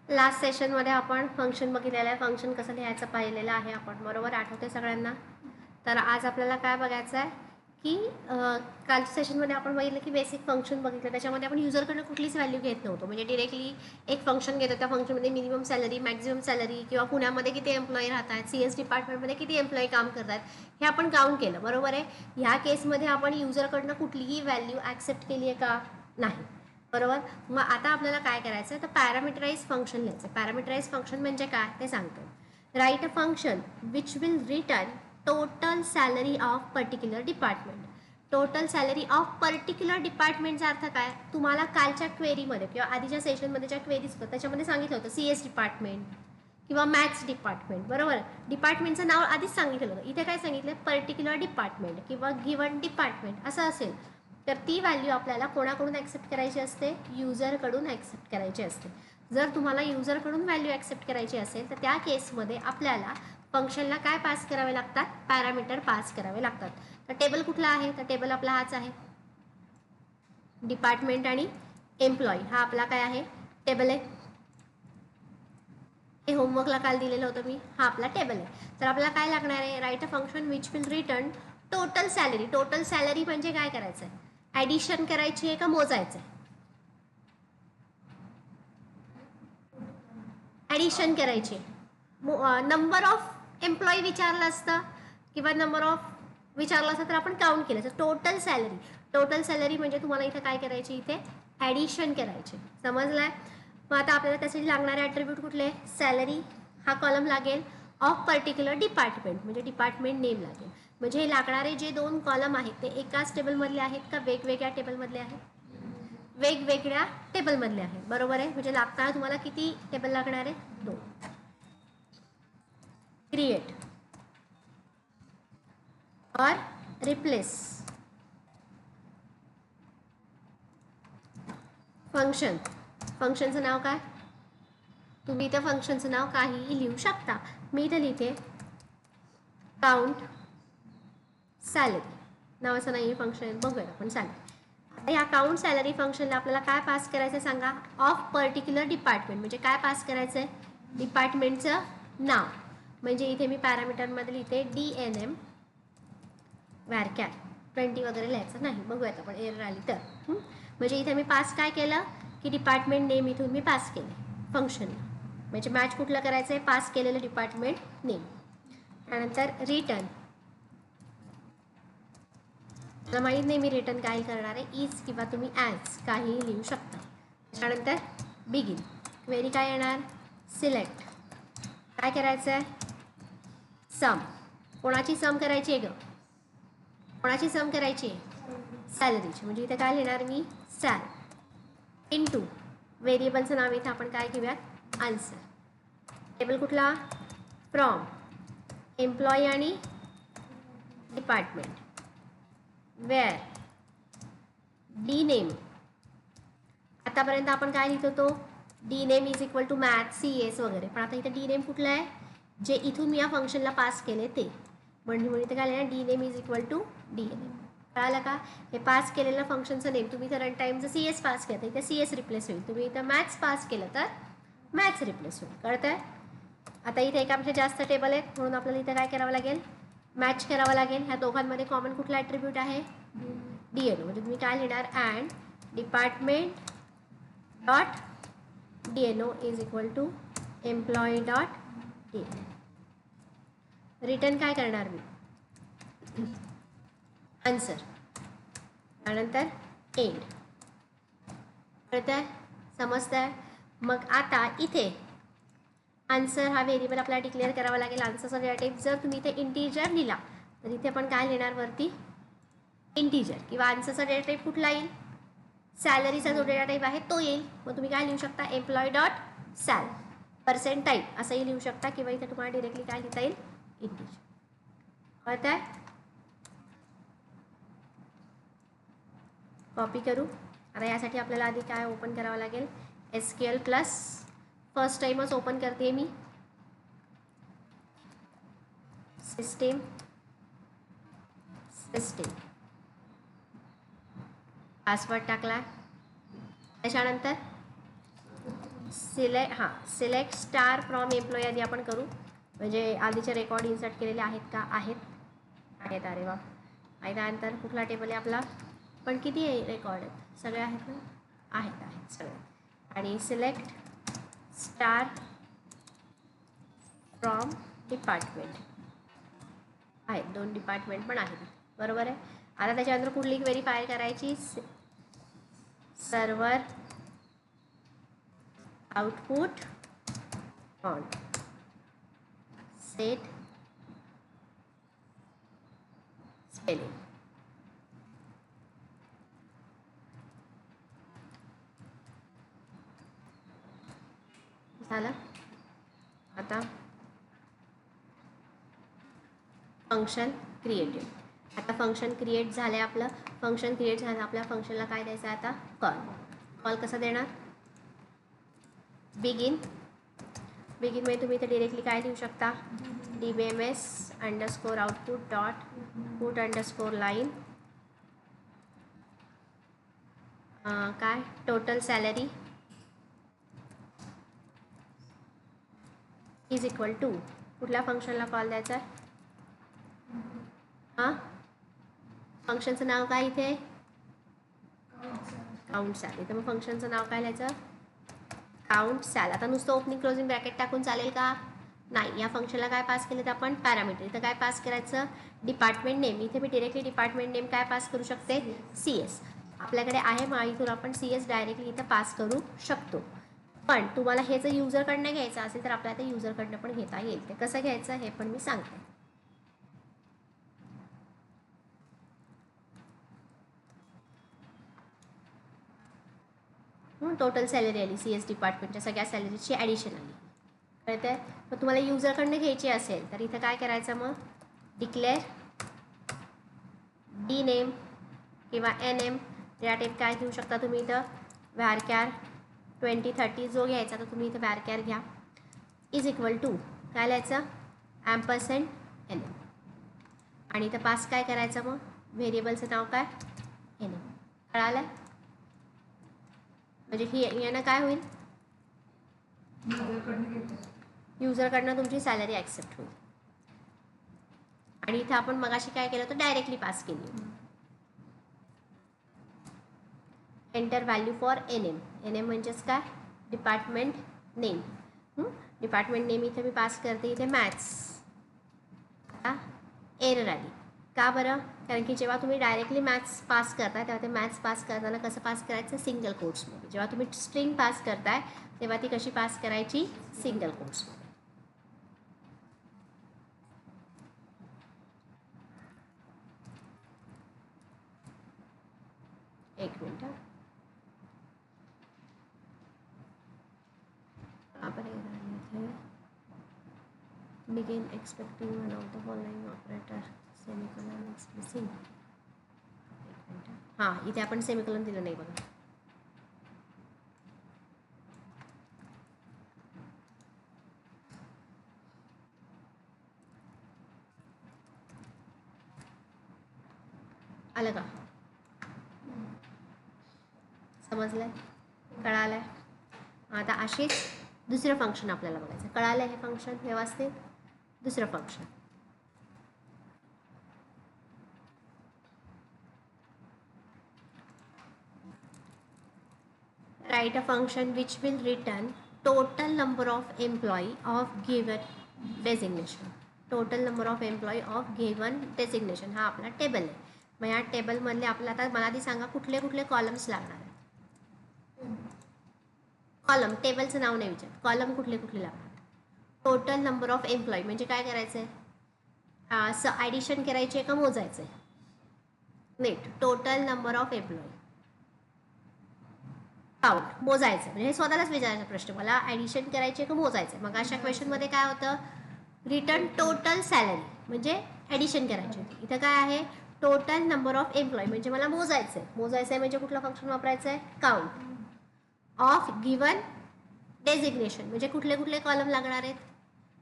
Last सेशनमध्ये आपण function बघितलेलं आहे, फंक्शन कसं लिहायचं पाहिलेलं आहे आपण, बरोबर आठवते सगळ्यांना. तर आज आपल्याला काय बघायचं आहे की कालच्या सेशनमध्ये आपण बघितलं की बेसिक फंक्शन बघितलं, त्याच्यामध्ये आपण युजरकडनं कुठलीच व्हॅल्यू घेत नव्हतो, म्हणजे डिरेक्टली एक फंक्शन घेतो, त्या फंक्शनमध्ये मिनिमम सॅलरी, मॅक्झिमम सॅलरी किंवा पुण्यामध्ये किती एम्प्लॉई राहतात, CS डिपार्टमेंटमध्ये किती एम्प्लॉई काम करतात हे आपण काउंट केलं, बरोबर आहे. ह्या केसमध्ये आपण युजरकडनं कुठलीही व्हॅल्यू ॲक्सेप्ट केली आहे का? नाही, बरोबर. मग आता आपल्याला काय करायचं आहे, तर पॅरामीटराइज फंक्शन लिहायचं. पॅरामीटराइज फंक्शन म्हणजे काय ते सांगतो. Write a function which will return total salary of particular department. Total salary of particular डिपार्टमेंटचा अर्थ काय, तुम्हाला कालच्या क्वेरीमध्ये किंवा आधीच्या सेशनमध्ये ज्या क्वेरीज होतं त्याच्यामध्ये सांगितलं होतं CS डिपार्टमेंट किंवा मॅथ्स डिपार्टमेंट, बरोबर. डिपार्टमेंटचं नाव आधीच सांगितलं होतं, इथे काय सांगितलं, पर्टिक्युलर डिपार्टमेंट किंवा गिवन डिपार्टमेंट असं असेल तर ती व्हॅल्यू आपल्याला कोणाकडून ॲक्सेप्ट करायची असते, युजरकडून ॲक्सेप्ट करायची असते. जर तुम्हाला युजरकडून व्हॅल्यू ॲक्सेप्ट करायची असेल तर त्या केसमध्ये आपल्याला फंक्शनला काय पास करावे लागतात, पॅरामीटर पास करावे लागतात. तर टेबल कुठला आहे, तर टेबल आपला हाच आहे, डिपार्टमेंट आणि एम्प्लॉई हा आपला काय आहे, टेबल आहे. हे होमवर्कला काल दिलेलं होतं मी, हा आपला टेबल आहे. तर आपल्याला काय लागणार आहे, right a function which will return total salary. Total salary म्हणजे काय करायचं आहे, ॲडिशन करायची आहे का मोजायचं आहे, ॲडिशन करायची. नंबर ऑफ एम्प्लॉई विचारलं असतं किंवा नंबर ऑफ विचारलं असतं तर आपण काउंट केलं. तर टोटल सॅलरी, टोटल सॅलरी म्हणजे तुम्हाला इथे काय करायची, इथे ॲडिशन करायचे, समजलाय. मग आता आपल्याला त्यासाठी लागणारे ॲट्रिब्यूट कुठले, सॅलरी हा कॉलम लागेल, ऑफ पर्टिक्युलर डिपार्टमेंट म्हणजे डिपार्टमेंट नेम लागेल. म्हणजे हे लागणारे जे दोन कॉलम आहेत ते एकाच टेबलमधले आहेत का वेगवेगळ्या टेबलमधले आहेत, वेगवेगळ्या टेबलमधले आहेत, बरोबर आहे. म्हणजे लागताना तुम्हाला किती टेबल लागणार आहे, 2. क्रिएट और रिप्लेस फंक्शन. फंक्शनचं नाव काय, तुम्ही इथं फंक्शनचं नाव काहीही लिहू शकता. मी इथं लिहिते काउंट सॅलरी, नावाचं नाही आहे फंक्शन, बघूया आपण सॅलरी. आता या काउंट सॅलरी फंक्शनला आपल्याला काय पास करायचं सांगा, ऑफ पर्टिक्युलर डिपार्टमेंट म्हणजे काय पास करायचं आहे, डिपार्टमेंटचं नाव. म्हणजे इथे मी पॅरामीटरमध्ये लिहिते DNM व्हॅरकॅर 20 वगैरे लिहायचं नाही, बघूयात आपण एरर आली तर. म्हणजे इथे मी पास काय केलं की डिपार्टमेंट नेम इथून मी पास केले फंक्शनला, म्हणजे मॅच कुठलं करायचं आहे, पास केलेलं डिपार्टमेंट नेम. त्यानंतर रिटर्न, मला माहीत नाही मी रिटर्न काय करणार आहे, इज किंवा तुम्ही ॲज काहीही लिहू शकता. त्यानंतर बिगिन, क्वेरी काय येणार, सिलेक्ट, काय करायचं आहे, सम. कोणाची सम करायची आहे ग, कोणाची सम करायची आहे, सॅलरीची. म्हणजे इथे काय लिहिणार मी, सॅल इनटू व्हेरिएबलचं नाव इथं आपण काय घेऊयात, आन्सर. टेबल कुठला, फ्रॉम एम्प्लॉई आणि डिपार्टमेंट, वेअर डी नेम. आतापर्यंत आपण काय लिहित होतो, D name is equal to math CS वगैरे, पण आता इथे डी नेम कुठलं आहे, जे इथून मी या फंक्शनला पास केले ते. म्हणजे इथे काय लिहिणार, D name is equal to DNM. कळालं का, हे पास केलेलं फंक्शनचं नेम. तुम्ही इथं रन टाईमचं CS पास केलं तर इथे CS रिप्लेस होईल, तुम्ही इथं मॅथ्स पास केलं तर मॅथ्स रिप्लेस होईल, कळतंय. आता इथे एकापेक्षा जास्त टेबल आहेत म्हणून आपल्याला इथे काय करावं लागेल, मॅच करावं लागेल. ह्या दोघांमध्ये कॉमन कुठला ॲट्रिब्यूट आहे, DNO. म्हणजे तुम्ही काय लिहिणार, and department dot DNO is equal to employee dot DNO. Return काय करणार मी, आन्सर, त्यानंतर एंड. कळतंय, समजतंय. मग आता इथे आन्सर हा व्हेरिएबल आपल्याला डिक्लेअर करावा लागेल. आन्सरचा डेटा टाईप जर तुम्ही इथे इंटिजर लिहिला तर इथे पण काय लिहिणार वरती, इंटिजर. किंवा आन्सरचा डेटा टाईप कुठला येईल, सॅलरीचा जो डेटा टाईप आहे तो येईल. मग तुम्ही काय लिहू शकता, employee dot sal percent type असंही लिहू शकता, किंवा इथे तुम्हाला डिरेक्टली काय लिहिता येईल, इंटिजर. कळत आहे, कॉपी करू. आता यासाठी आपल्याला आधी काय ओपन करावं लागेल, SQL प्लस. फर्स्ट टाईमच ओपन करते मी, सिस्टीम पासवर्ड टाकला, त्याच्यानंतर सिलेक्ट स्टार फ्रॉम एम्प्लॉई आधी आपण करू, म्हणजे आधीचे रेकॉर्ड इन्सर्ट केलेले आहेत का? आहेत अरे वा. आणि त्यानंतर कुठला टेबल आहे आपला? पण किती आहे रेकॉर्ड आहेत? सगळे आहेत ना? आहेत सगळे. आणि सिलेक्ट स्टार फ्रॉम डिपार्टमेंट आहेत, 2 डिपार्टमेंट पण आहेत, बरोबर आहे. आता त्याच्यानंतर कुठली क्वेरी फायर करायची? Server output on set spelling. झालं. आता फंक्शन क्रिएटेड. आता फंक्शन क्रिएट झालं आपलं. फंक्शन क्रिएट झालं, आपल्या फंक्शनला काय द्यायचं आता? कॉल कसा देणार? बिगिनमध्ये तुम्ही इथे डिरेक्टली काय देऊ शकता? DBMS underscore output dot put underscore line काय total salary is equal to कुठल्या फंक्शनला कॉल द्यायचा आहे? फंक्शनचं नाव काय इथे? Count sal. इथं मग फंक्शनचं नाव काय लिहायचं? Count sal. आता नुसतं ओपनिंग क्लोजिंग ब्रॅकेट टाकून चालेल का? नाही. या फंक्शनला काय पास केलं तर आपण? पॅरामीटर. इथं काय पास करायचं? Department name. इथे मी डिरेक्टली डिपार्टमेंट नेम काय पास करू शकते? CS. आपल्याकडे आहे मग इथून आपण CS डायरेक्टली इथं पास करू शकतो. पण तुम्हाला हे जर युजरकडनं घ्यायचं असेल तर आपल्याला ते युजरकडनं पण घेता येईल. ते कसं घ्यायचं हे पण मी सांगते. टोटल सॅलरी आली CS डिपार्टमेंटच्या सगळ्या सॅलरीची ॲडिशन आली, कळतं आहे. मग तुम्हाला युजरकडनं घ्यायची असेल तर इथं काय करायचं? मग डिक्लेअर डी नेम किंवा NM या टाईप काय घेऊ शकता तुम्ही इथं? व्हॅरकॅर 2030 जो घ्यायचा तर तुम्ही इथं व्हॅरकॅर घ्या. इज इक्वल टू काय लिहायचं? $NM. आणि इथं पास काय करायचं? मग व्हेरिएबलचं नाव काय? NM. कळालं? म्हणजे ही यानं काय होईल? युजरकडनं तुमची सॅलरी ॲक्सेप्ट होईल. आणि इथं आपण मगाशी काय केलं होतं? डायरेक्टली पास केली. एंटर व्हॅल्यू फॉर NM म्हणजेच काय? Department name. डिपार्टमेंट नेम इथे मी पास करते, इथे मॅथ्स. आता एरर आली का बरं? कारण की जेव्हा तुम्ही डायरेक्टली मॅथ्स पास करताय तेव्हा ते मॅथ्स पास करताना कसं पास करायचं? सिंगल कोट्समध्ये. जेव्हा तुम्ही स्ट्रिंग पास करताय तेव्हा ती कशी पास करायची? सिंगल कोट्समध्ये. एक मिनिट. आपण इथे begin expecting one of the following operator semicolon is missing. हां, इथे आपण सेमिकोलॉन दिलं नाही बघा. आलं का? समजलंय? कळालंय? आता अशीच दुसरं फंक्शन आपल्याला बघायचं. कळालं हे फंक्शन व्यवस्थित? दुसरं function write a function which will return total number of employee of given designation. Total number of employee of given designation हा आपला टेबल आहे. मग या टेबलमधले आपल्याला आता मला आधी सांगा कुठले कुठले कॉलम्स लागणार आहेत? कॉलम, टेबलचं नाव नाही विचार. कॉलम कुठले कुठले लागणार? टोटल नंबर ऑफ एम्प्लॉई म्हणजे काय करायचं आहे? असं ॲडिशन करायची आहे का मोजायचं आहे? Net total number of employee count मोजायचं. म्हणजे हे स्वतःलाच विचारायचा प्रश्न, मला ॲडिशन करायची आहे का मोजायचं? मग अशा क्वेश्चनमध्ये काय होतं? रिटर्न टोटल सॅलरी म्हणजे ॲडिशन करायची होती. इथं काय आहे? टोटल नंबर ऑफ एम्प्लॉई म्हणजे मला मोजायचं आहे. मोजायचं आहे म्हणजे कुठलं फंक्शन वापरायचं आहे? काउंट ऑफ गिवन डेझिग्नेशन म्हणजे कुठले कुठले कॉलम लागणार आहेत?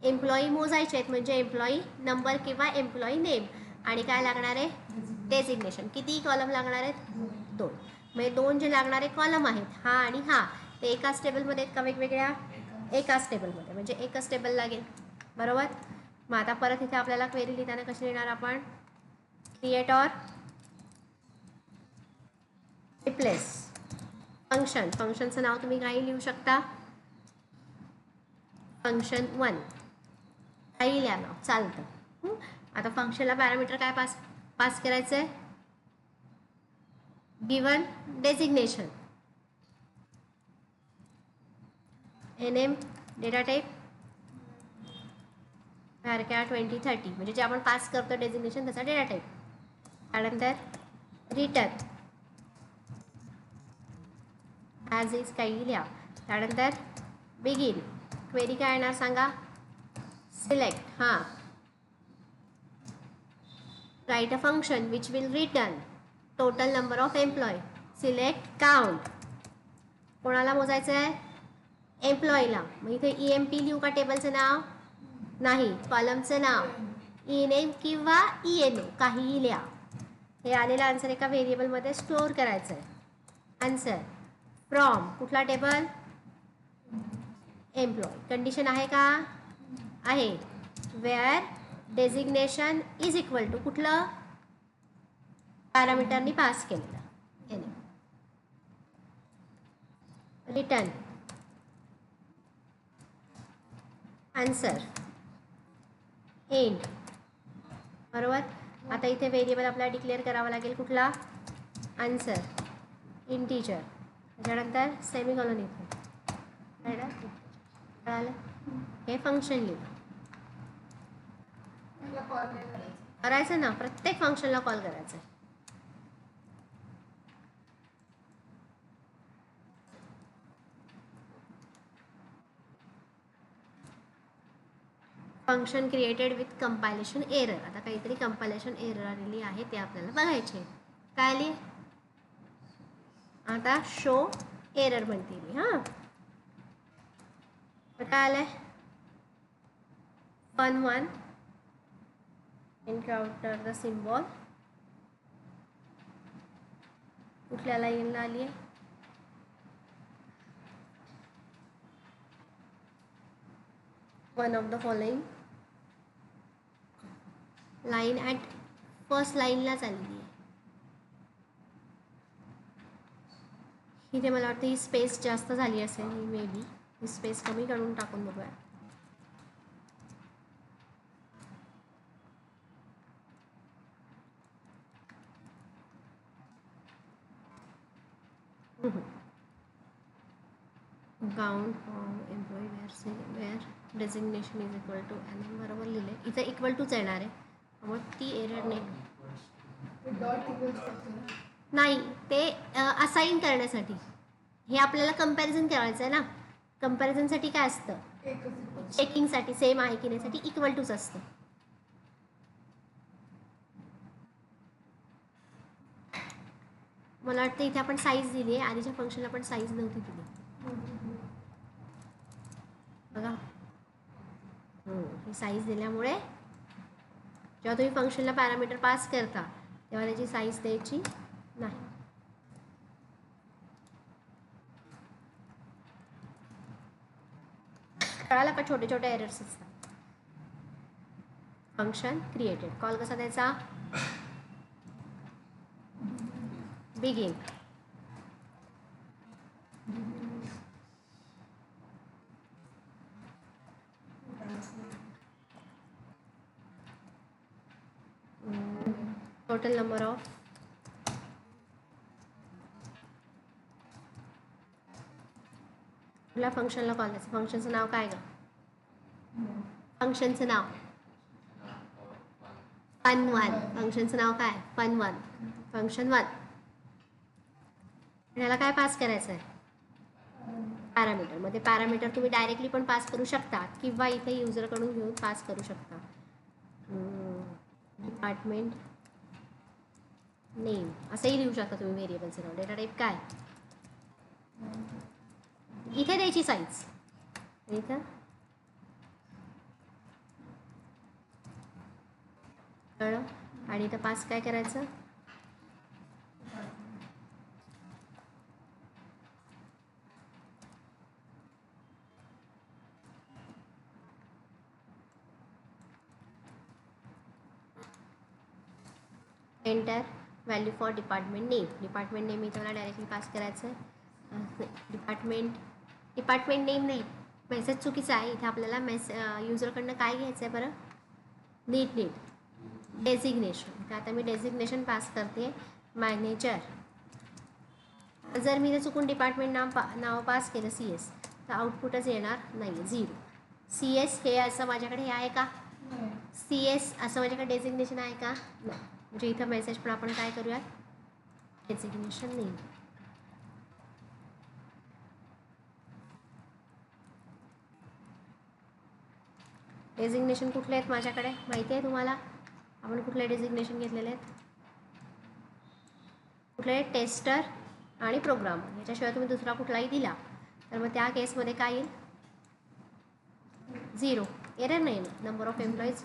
एम्प्लॉई मोजायचे आहेत म्हणजे एम्प्लॉई नंबर किंवा एम्प्लॉई नेम. आणि काय लागणार आहे? डेझिग्नेशन. किती कॉलम लागणार आहेत? 2. म्हणजे 2 जे लागणारे कॉलम आहेत हा आणि हा ते एकाच टेबलमध्ये आहेत का वेगवेगळ्या? एकाच टेबलमध्ये, म्हणजे एकच टेबल लागेल. बरोबर. मग आता परत इथे आपल्याला क्वेरी लिहिताना कशी लिहिणार आपण? Create or replace function. फंक्शनचं नाव तुम्ही काही लिहू शकता. फंक्शन 1 काही लिहा नाव चालतं. आता फंक्शनला पॅरामीटर काय पास करायचं आहे? Given designation, name, data type varchar 2030, म्हणजे जे आपण पास करतो डेसिग्नेशन त्याचा डेटा टाईप. त्यानंतर रिटर्न ॲज इज काही लिहा. त्यानंतर बिगिन क्वेरी काय येणार सांगा? Select write a function which will return total number of employee. Select count, कोणाला मोजायचं आहे? एम्प्लॉईला. मग इथे EMP लिहू का टेबलचं नाव? नाही, कॉलमचं नाव ENAME किंवा ENO काहीही लिहा. हे आलेलं आन्सर एका व्हेरिएबलमध्ये स्टोअर करायचं आहे. आन्सर फ्रॉम कुठला टेबल? एम्प्लॉय. कंडिशन आहे का? आहे. Where designation is equal to कुठलं? पॅरामीटरनी पास केलेलं NAME. Return answer end. बरोबर. आता इथे व्हेरिएबल आपल्याला डिक्लेअर करावा लागेल कुठला? Answer integer. त्याच्यानंतर सेमीकॉलन इथे कळालं? हे फंक्शन लिहू करायचं ना, प्रत्येक फंक्शनला कॉल करायचं. Function created with compilation error. आता काहीतरी कंपायलेशन एरर आलेली आहे ते आपल्याला बघायचे. काय आली? आता शो एरर म्हणते मी. काय आलंय? fun1 encounter the symbol. कुठल्या लाईनला आली आहे? One of the following line at first लाईनलाच आलेली आहे. इथे मला वाटतं ही स्पेस जास्त झाली असेल. मे बी ही स्पेस कमी करून टाकून बघूया. Count employee where designation is equal to NAME. बरोबर लिहिले. इथे इक्वल टूच येणार आहे. मग ती एरर नाही, ते असाइन करण्यासाठी. हे आपल्याला कंपॅरिझन करायचं आहे ना. कंपॅरिझनसाठी काय असतं? चेकिंगसाठी सेम आहे की नाही इक्वल टूच असतं. मला वाटतं इथे आपण साईज दिली आहे. आधीच्या फंक्शनला आपण साईज नव्हती दिली बघा. ही साईज दिल्यामुळे जेव्हा तुम्ही फंक्शनला पॅरामीटर पास करता तेव्हा त्याची साईज द्यायची नाही. कळालं का? छोटे छोटे एरर्स असतात. फंक्शन क्रिएटेड कॉल कसा द्यायचा? बिगिन टोटल नंबर ऑफ कुठल्या फंक्शनला कॉल द्यायचं? फंक्शनचं नाव काय ग? फंक्शनचं नाव fun1. फंक्शनचं नाव काय? fun1. फंक्शन 1. ह्याला काय पास करायचं आहे? पॅरामीटर. मध्ये पॅरामीटर तुम्ही डायरेक्टली पण पास करू शकता किंवा इथे युजरकडून घेऊन पास करू शकता. डिपार्टमेंट नेम असंही लिहू शकता तुम्ही व्हेरिएबलचं नाव. डेटा टाईप काय? इथे द्यायची साईज. इथं कळलं? आणि इथं पास काय करायचं? Enter value for department name इथं मला डायरेक्टली पास करायचं आहे. डिपार्टमेंट नेम नाही, मेसेज चुकीचा आहे. इथे आपल्याला युजरकडनं काय घ्यायचं आहे बरं, नीट डेझिग्नेशन. तर आता मी डेझिग्नेशन पास करते मॅनेजर. जर मी चुकून डिपार्टमेंट नाव पास केलं CS तर आउटपुटच येणार नाही, 0. CS हे असं माझ्याकडे हे आहे का, CS असं माझ्याकडे डेझिग्नेशन आहे का, नाही. म्हणजे इथं मेसेज पण आपण काय करूयात, डेझिग्नेशन नेम. डेझिग्नेशन कुठले आहेत माझ्याकडे माहिती आहे तुम्हाला, आपण कुठले डेझिग्नेशन घेतलेले आहेत, कुठले, टेस्टर आणि प्रोग्रामर. याच्याशिवाय तुम्ही दुसरा कुठलाही दिला तर मग त्या केसमध्ये काय येईल, 0. एरर नाही ना, number of employees.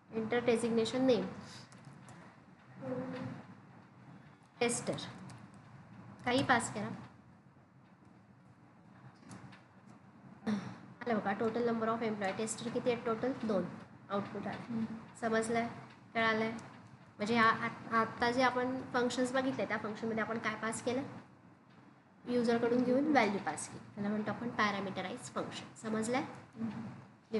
Enter designation name tester, काही पास करा. आलं बघा, total number of employee tester किती आहेत, टोटल 2. आउटपुट आलं. समजलं आहे, कळालं आहे. म्हणजे आत्ता जे आपण फंक्शन्स बघितले त्या फंक्शनमध्ये आपण काय पास केलं, युजरकडून घेऊन व्हॅल्यू पास केली. त्याला म्हणतो आपण पॅरामीटराइज फंक्शन. समजलं आहे,